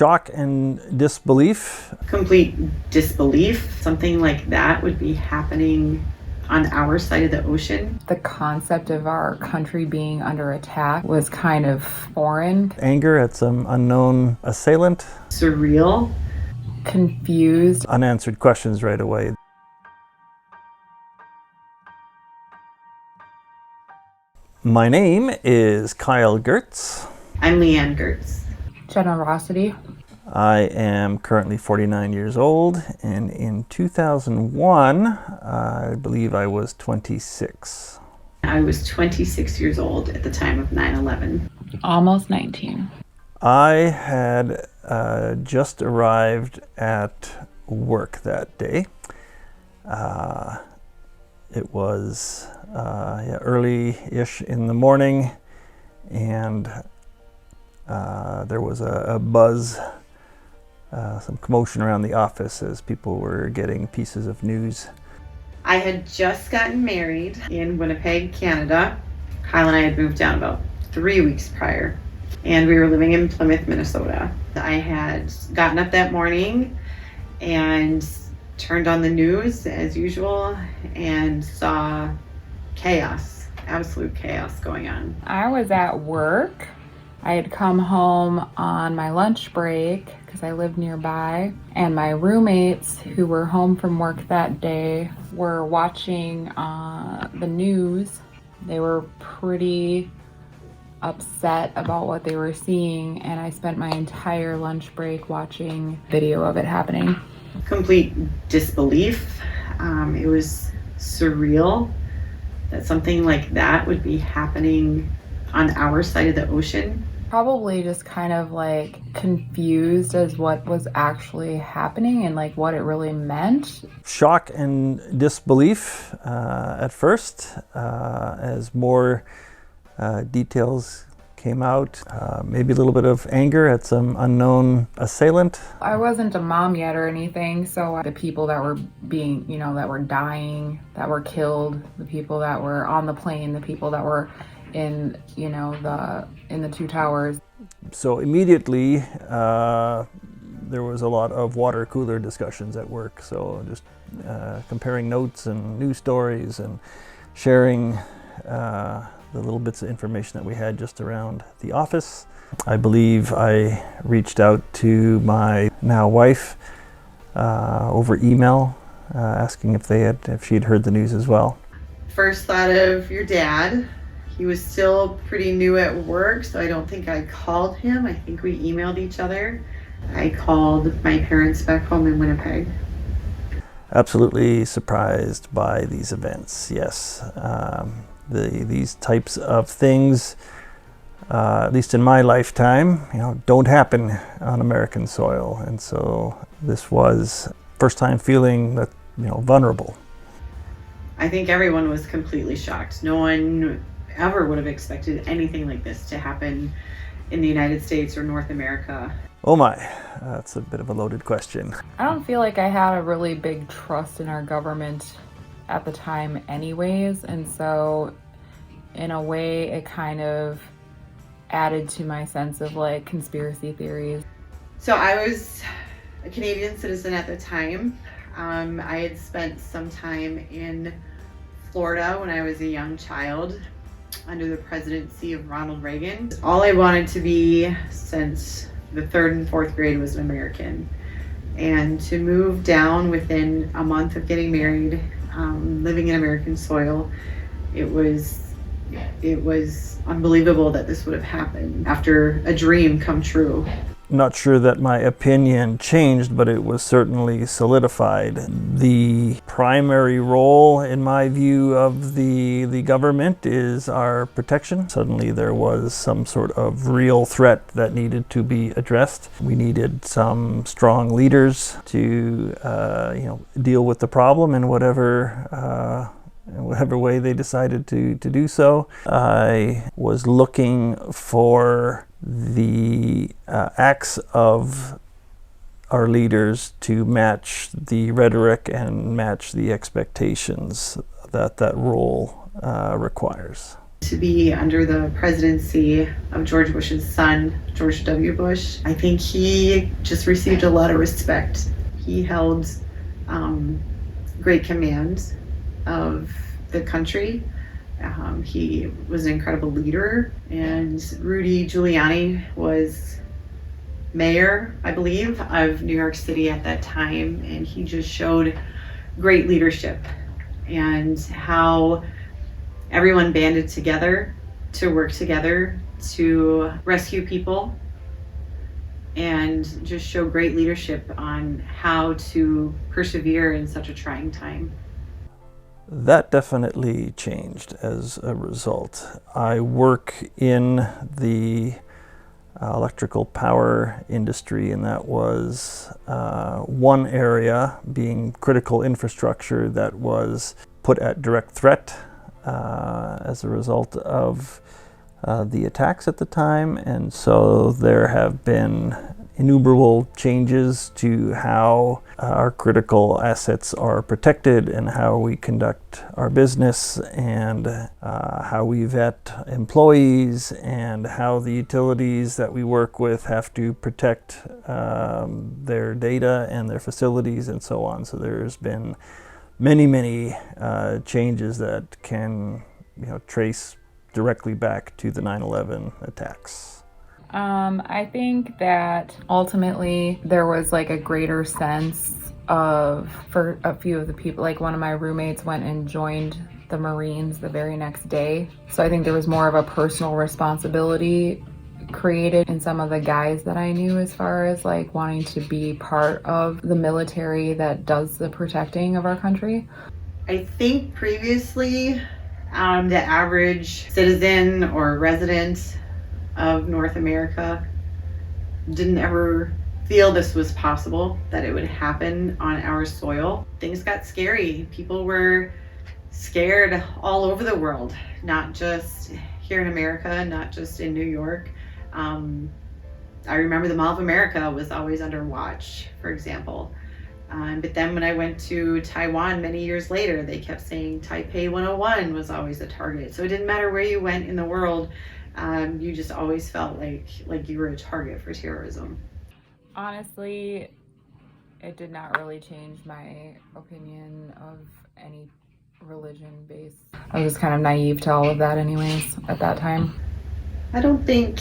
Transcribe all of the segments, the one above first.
shock and disbelief. Complete disbelief. Something like that would be happening on our side of the ocean. The concept of our country being under attack was kind of foreign. Anger at some unknown assailant. Surreal. Confused. Unanswered questions right away. My name is Kyle Goerz. I'm Leanne Goerz. Generosity. I am currently 49 years old, and in 2001, I believe I was 26. I was 26 years old at the time of 9/11. Almost 19. I had just arrived at work that day. It was early-ish in the morning, and there was a buzz, some commotion around the office as people were getting pieces of news. I had just gotten married in Winnipeg, Canada. Kyle and I had moved down about 3 weeks prior, and we were living in Plymouth, Minnesota. I had gotten up that morning and turned on the news as usual and saw chaos, absolute chaos going on. I was at work. I had come home on my lunch break because I lived nearby, and my roommates who were home from work that day were watching the news. They were pretty upset about what they were seeing, and I spent my entire lunch break watching video of it happening. Complete disbelief. It was surreal that something like that would be happening on our side of the ocean. Probably just kind of like confused as what was actually happening and like what it really meant. Shock and disbelief at first as more details came out. Maybe a little bit of anger at some unknown assailant. I wasn't a mom yet or anything, so the people that were being, that were dying, that were killed, the people that were on the plane, the people that were in, in the two towers. So immediately there was a lot of water cooler discussions at work. So just comparing notes and news stories and sharing the little bits of information that we had just around the office. I believe I reached out to my now wife over email asking if she'd heard the news as well. First thought of your dad. He was still pretty new at work, so I don't think I called him. I think we emailed each other. I called my parents back home in Winnipeg. Absolutely surprised by these events, yes. These types of things, at least in my lifetime, don't happen on American soil. And so this was first time feeling that, vulnerable. I think everyone was completely shocked. No one ever would have expected anything like this to happen in the United States or North America. Oh my, that's a bit of a loaded question. I don't feel like I had a really big trust in our government at the time anyways, and so in a way it kind of added to my sense of like conspiracy theories. So I was a Canadian citizen at the time. I had spent some time in Florida when I was a young child under the presidency of Ronald Reagan. All I wanted to be since the 3rd and 4th grade was an American. And to move down within a month of getting married, living in American soil, it was unbelievable that this would have happened after a dream come true. Not sure that my opinion changed, but it was certainly solidified. The primary role, in my view, of the government is our protection. Suddenly there was some sort of real threat that needed to be addressed. We needed some strong leaders to deal with the problem in whatever way they decided to do so. I was looking for the acts of our leaders to match the rhetoric and match the expectations that role requires. To be under the presidency of George Bush's son, George W. Bush, I think he just received a lot of respect. He held great command of the country. He was an incredible leader, and Rudy Giuliani was mayor, I believe, of New York City at that time, and he just showed great leadership and how everyone banded together to work together to rescue people and just show great leadership on how to persevere in such a trying time. That definitely changed as a result. I work in the electrical power industry, and that was one area, being critical infrastructure, that was put at direct threat as a result of the attacks at the time. And so there have been innumerable changes to how our critical assets are protected and how we conduct our business and how we vet employees and how the utilities that we work with have to protect their data and their facilities and so on. So there's been many changes that can trace directly back to the 9/11 attacks. I think that ultimately there was like a greater sense of, for a few of the people, like one of my roommates went and joined the Marines the very next day. So I think there was more of a personal responsibility created in some of the guys that I knew as far as like wanting to be part of the military that does the protecting of our country. I think previously the average citizen or resident of North America didn't ever feel this was possible, that it would happen on our soil. Things got scary. People were scared all over the world, not just here in America, not just in New York. I remember the Mall of America was always under watch, for example. But then when I went to Taiwan many years later, they kept saying Taipei 101 was always a target. So it didn't matter where you went in the world, you just always felt like you were a target for terrorism. Honestly, it did not really change my opinion of any religion based. I was kind of naive to all of that anyways at that time. I don't think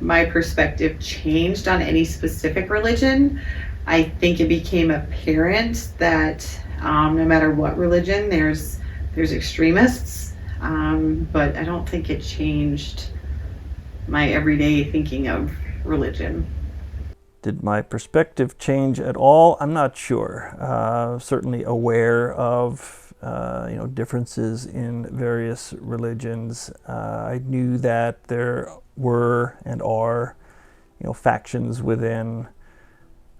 my perspective changed on any specific religion. I think it became apparent that no matter what religion, there's extremists, but I don't think it changed my everyday thinking of religion. Did my perspective change at all? I'm not sure. Certainly aware of differences in various religions. I knew that there were and are factions within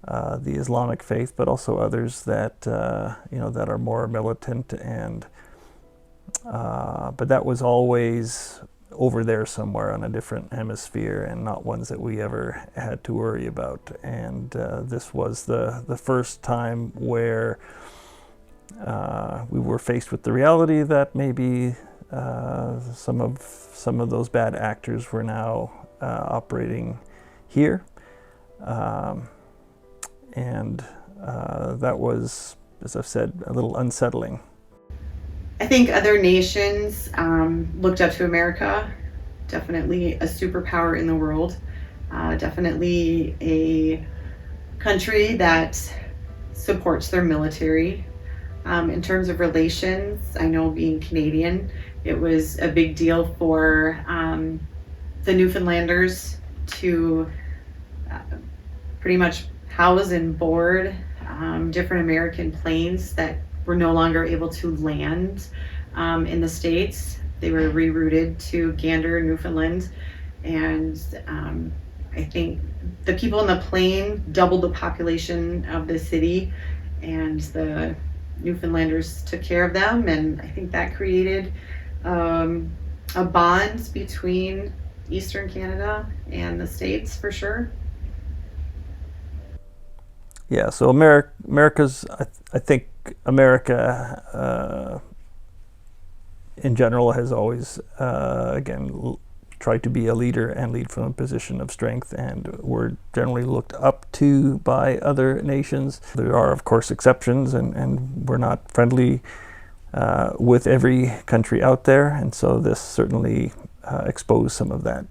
the Islamic faith, but also others that that are more militant, and but that was always over there somewhere on a different hemisphere and not ones that we ever had to worry about. And this was the first time where we were faced with the reality that maybe some of those bad actors were now operating here. And that was, as I've said, a little unsettling. I think other nations looked up to America, definitely a superpower in the world, definitely a country that supports their military. In terms of relations, I know being Canadian, it was a big deal for the Newfoundlanders to pretty much house and board different American planes that were no longer able to land in the States. They were rerouted to Gander, Newfoundland, and I think the people in the plane doubled the population of the city, and the Newfoundlanders took care of them, and I think that created a bond between Eastern Canada and the States for sure. Yeah, so America's, I think America in general has always, tried to be a leader and lead from a position of strength, and we're generally looked up to by other nations. There are, of course, exceptions, and we're not friendly with every country out there, and so this certainly exposed some of that.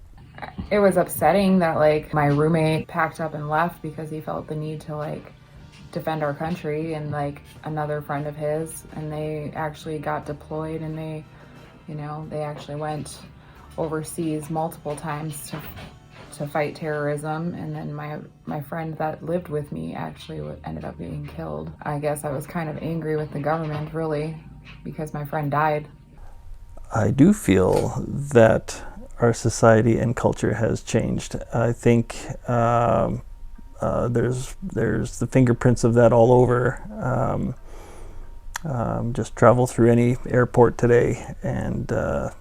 It was upsetting that like my roommate packed up and left because he felt the need to like defend our country, and like another friend of his, and they actually got deployed, and they actually went overseas multiple times to fight terrorism. And then my friend that lived with me actually ended up being killed. I guess I was kind of angry with the government, really, because my friend died. I do feel that our society and culture has changed. I think there's the fingerprints of that all over. Just travel through any airport today, and the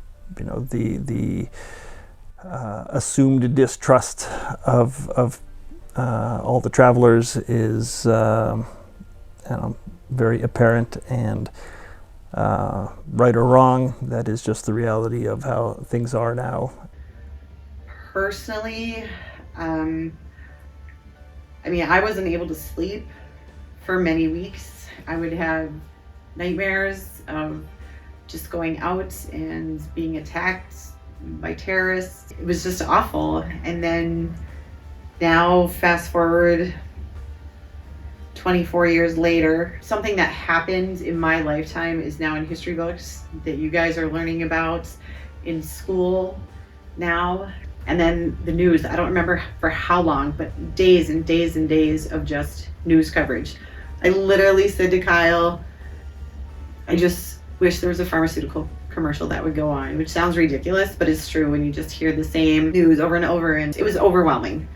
assumed distrust of all the travelers is very apparent, and right or wrong, that is just the reality of how things are now. Personally, I wasn't able to sleep for many weeks. I would have nightmares of just going out and being attacked by terrorists. It was just awful. And then now, fast forward 24 years later, something that happened in my lifetime is now in history books that you guys are learning about in school now. And then the news, I don't remember for how long, but days and days and days of just news coverage. I literally said to Kyle, I just wish there was a pharmaceutical commercial that would go on, which sounds ridiculous, but it's true when you just hear the same news over and over, and it was overwhelming.